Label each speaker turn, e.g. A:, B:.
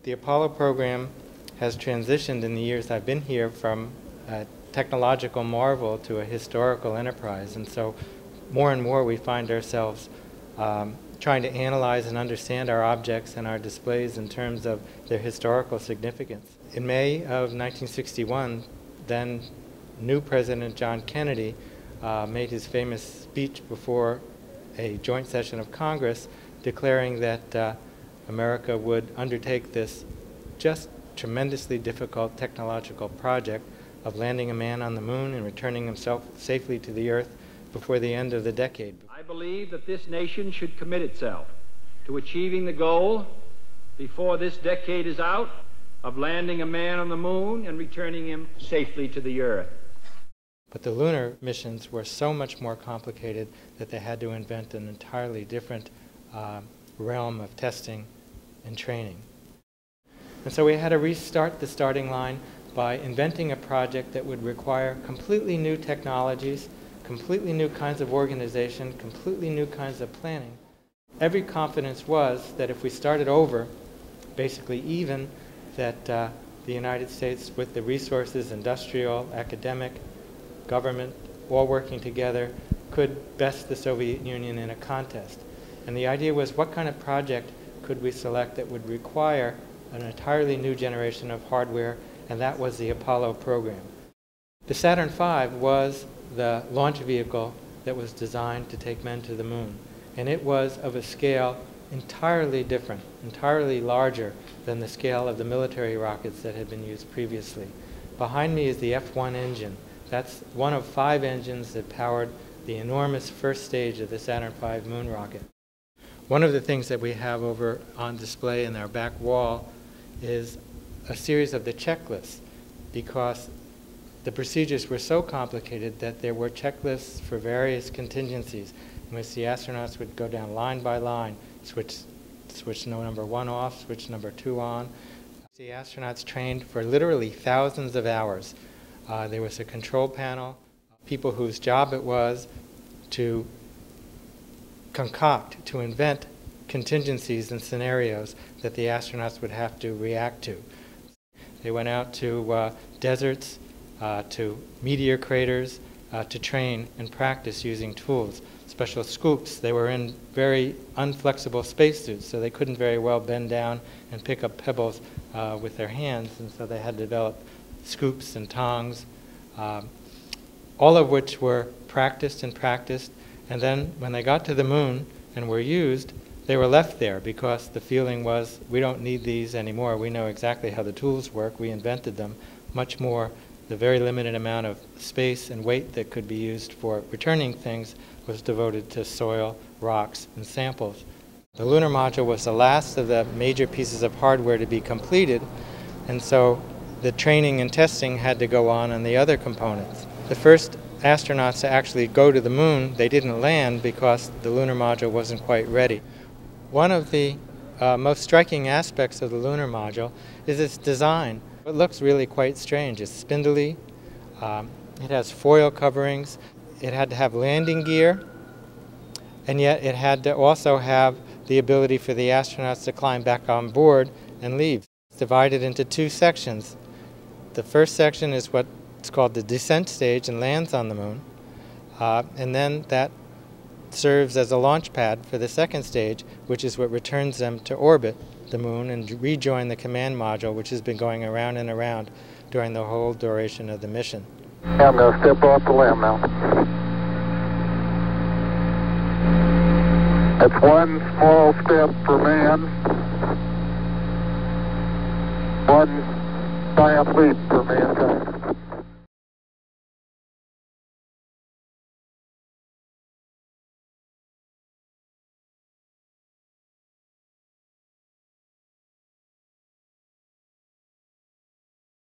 A: The Apollo program has transitioned in the years I've been here from a technological marvel to a historical enterprise, and so more and more we find ourselves trying to analyze and understand our objects and our displays in terms of their historical significance. In May of 1961, then new President John Kennedy made his famous speech before a joint session of Congress declaring that America would undertake this just tremendously difficult technological project of landing a man on the moon and returning himself safely to the Earth before the end of the decade.
B: I believe that this nation should commit itself to achieving the goal before this decade is out of landing a man on the moon and returning him safely to the Earth.
A: But the lunar missions were so much more complicated that they had to invent an entirely different realm of testing and training. And so we had to restart the starting line by inventing a project that would require completely new technologies, completely new kinds of organization, completely new kinds of planning. Every confidence was that if we started over, basically even, that the United States, with the resources, industrial, academic, government, all working together, could best the Soviet Union in a contest. And the idea was, what kind of project could we select that would require an entirely new generation of hardware, and that was the Apollo program. The Saturn V was the launch vehicle that was designed to take men to the moon, and it was of a scale entirely different, entirely larger than the scale of the military rockets that had been used previously. Behind me is the F-1 engine. That's one of 5 engines that powered the enormous first stage of the Saturn V moon rocket. One of the things that we have over on display in our back wall is a series of the checklists, because the procedures were so complicated that there were checklists for various contingencies in which the astronauts would go down line by line, switch number 1 off, switch number 2 on. The astronauts trained for literally thousands of hours. There was a control panel, people whose job it was to concoct, to invent contingencies and scenarios that the astronauts would have to react to. They went out to deserts, to meteor craters, to train and practice using tools, special scoops. They were in very unflexible spacesuits, so they couldn't very well bend down and pick up pebbles with their hands, and so they had to develop scoops and tongs, all of which were practiced, and then when they got to the moon and were used, they were left there because the feeling was, we don't need these anymore. We know exactly how the tools work. We invented them. Much more, the very limited amount of space and weight that could be used for returning things was devoted to soil, rocks, and samples. The lunar module was the last of the major pieces of hardware to be completed, and so the training and testing had to go on the other components. The first astronauts to actually go to the moon, they didn't land because the lunar module wasn't quite ready. One of the most striking aspects of the lunar module is its design. It looks really quite strange. It's spindly, it has foil coverings, it had to have landing gear, and yet it had to also have the ability for the astronauts to climb back on board and leave. It's divided into 2 sections. The first section is what's called the descent stage and lands on the moon, and then that serves as a launch pad for the second stage, which is what returns them to orbit the moon and rejoin the command module, which has been going around and around during the whole duration of the mission.
C: I'm going to step off the limb now. That's one small step for man, one giant leap for mankind.